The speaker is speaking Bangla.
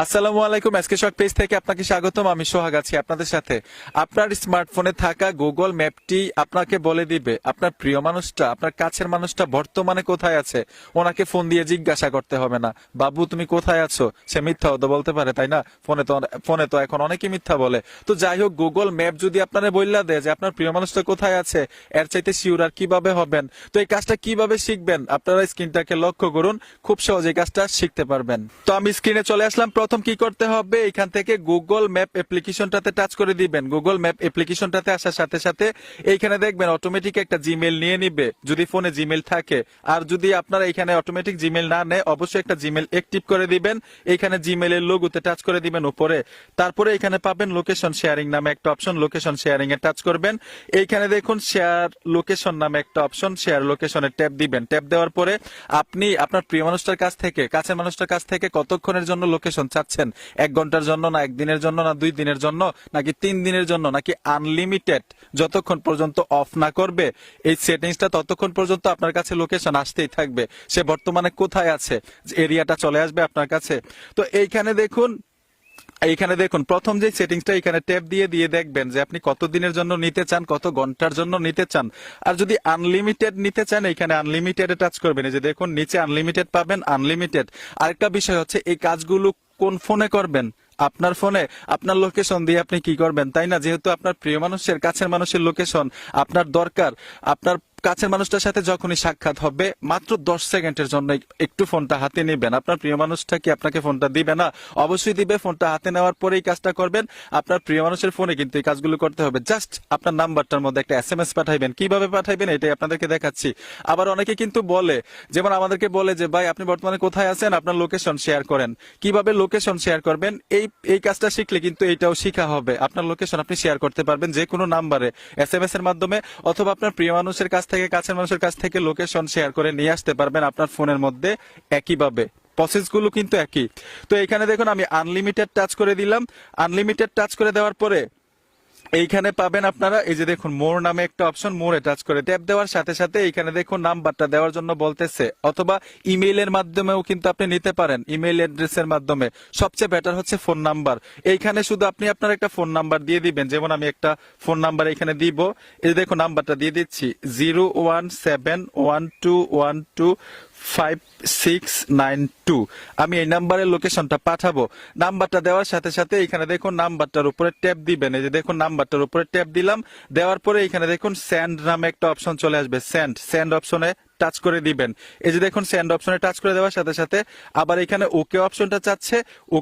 আসসালামু আলাইকুম। এসকে শক পেজ থেকে আপনাকে স্বাগতম। আমি সোহাগ আছি আপনাদের সাথে। আপনার স্মার্টফোনে থাকা গুগল ম্যাপটি আপনাকে বলে দিবে আপনার প্রিয় মানুষটা, আপনার কাছের মানুষটা বর্তমানে কোথায় আছে। ওনাকে ফোন দিয়ে জিজ্ঞাসা করতে হবে না, বাবু তুমি কোথায় আছো। সে মিথ্যাও তো বলতে পারে, তাই না? ফোনে তো এখন অনেকে মিথ্যা বলে। তো যাই হোক, গুগল ম্যাপ যদি আপনারা বললা দেয় যে আপনার প্রিয় মানুষটা কোথায় আছে, এর চাইতে শিওর আর কিভাবে হবেন? তো এই কাজটা কিভাবে শিখবেন আপনারা স্ক্রিনটাকে লক্ষ্য করুন, খুব সহজে কাজটা শিখতে পারবেন। তো আমি স্ক্রিনে চলে আসলাম। প্রথম কি করতে হবে, এখান থেকে গুগল ম্যাপ অ্যাপ্লিকেশনটাতে টাচ করে দিবেন। গুগল ম্যাপ অ্যাপ্লিকেশনটাতে আসার সাথে সাথে এইখানে দেখবেন অটোমেটিক একটা জিমেইল নিয়ে নিবে, যদি ফোনে জিমেইল থাকে। আর যদি আপনারা এখানে অটোমেটিক জিমেইল না নেয়, অবশ্যই একটা জিমেইল অ্যাক্টিভ করে দিবেন। এখানে জিমেইলের লোগোতে টাচ করে দিবেন উপরে। তারপরে এখানে পাবেন লোকেশন শেয়ারিং নামে একটা অপশন, লোকেশন শেয়ারিং এ টাচ করবেন। এইখানে দেখুন শেয়ার লোকেশন নামে একটা অপশন, শেয়ার লোকেশনে ট্যাপ দিবেন। ট্যাপ দেওয়ার পরে আপনি আপনার প্রিয় মানুষটার কাছ থেকে, কাছের মানুষটার কাছ থেকে কতক্ষণের জন্য লোকেশন চাচ্ছেন, 1 ঘন্টার জন্য, না 1 দিনের জন্য, না 2 দিনের জন্য, নাকি 3 দিনের জন্য, নাকি আনলিমিটেড, যতক্ষণ পর্যন্ত অফ না করবে এই সেটিংসটা ততক্ষণ পর্যন্ত আপনার কাছে লোকেশন আসতেই থাকবে। সে বর্তমানে কোথায় আছে, এরিয়াটা চলে আসবে আপনার কাছে। তো এইখানে দেখুন প্রথম যে সেটিংসটা, এখানে ট্যাপ দিয়ে দিয়ে দেখবেন যে আপনি কত দিনের জন্য নিতে চান, কত ঘন্টার জন্য নিতে চান। আর যদি আনলিমিটেড নিতে চান, এখানে আনলিমিটেডে টাচ করবেন। এই যে দেখুন নিচে আনলিমিটেড পাবেন, আনলিমিটেড। আরেকটা বিষয় হচ্ছে এই কাজগুলো কোন ফোনে করবেন। আপনার ফোনে আপনার লোকেশন দিয়ে আপনি কি করবেন, তাই না? যেহেতু আপনার প্রিয় মানুষের, কাছের মানুষের লোকেশন আপনার দরকার। আপনার কাছের মানুষটার সাথে যখনই সাক্ষাৎ হবে, মাত্র 10 সেকেন্ডের জন্য একটু ফোনটা হাতে নেবেন। আপনার প্রিয় মানুষটা কি আপনাকে ফোনটা দিবে না? অবশ্যই দিবে। ফোনটা হাতে নেওয়ার পরে এই কাজটা করবেন। আপনার প্রিয় মানুষের ফোনে কিন্তু এই কাজগুলো করতে হবে। জাস্ট আপনার নাম্বারটার মধ্যে একটা SMS পাঠাইবেন। কিভাবে পাঠাইবেন এটাই আপনাদেরকে দেখাচ্ছি। আবার অনেকে কিন্তু বলে, যেমন আমাদেরকে বলে যে ভাই আপনি বর্তমানে কোথায় আছেন, আপনার লোকেশন শেয়ার করেন। কিভাবে লোকেশন শেয়ার করবেন, এই কাজটা শিখলে কিন্তু এইটাও শিখা হবে। আপনার লোকেশন আপনি শেয়ার করতে পারবেন যে কোনো নাম্বারে, SMS এর মাধ্যমে, অথবা আপনার প্রিয় মানুষের কাছ থেকে, কাছের মানুষের কাছ থেকে লোকেশন শেয়ার করে নিয়ে আসতে পারবেন আপনার ফোনের মধ্যে একইভাবে। প্রসেসগুলো কিন্তু একই। তো এখানে দেখুন আমি আনলিমিটেড টাচ করে দিলাম। আনলিমিটেড টাচ করে দেওয়ার পরে এইখানে পাবেন আপনারা, এই যে দেখুন মোর নামে একটা অপশন, মোরে টাচ করে ট্যাপ দেওয়ার সাথে সাথে এইখানে দেখুন নাম্বারটা দেওয়ার জন্য বলতেছে, অথবা ইমেইলের মাধ্যমেও কিন্তু আপনি নিতে পারেন, ইমেইল অ্যাড্রেসের মাধ্যমে। সবচেয়ে বেটার হচ্ছে ফোন নাম্বার। এইখানে শুধু আপনি আপনার একটা ফোন নাম্বার দিয়ে দিবেন। যেমন আমি একটা ফোন নাম্বার এখানে দিব, এই যে দেখুন নাম্বারটা দিয়ে দিচ্ছি, 01712125692। আমি এই নাম্বারের লোকেশনটা পাঠাবো। নাম্বারটা দেওয়ার সাথে সাথে এখানে দেখুন নাম্বারটার উপরে ট্যাপ দিবেন। এই যে দেখুন নাম্বারটার উপরে ট্যাপ দিলাম। দেওয়ার পরে এখানে দেখুন সেন্ড নামে একটা অপশন চলে আসবে, সেন্ড অপশনে টাচ করে দিবেন। এই যে দেখুন সেন্ড অপশনে টাচ করে দেওয়ার সাথে সাথে আবার এখানে ওকে অপশনটা চাচ্ছে, ওকে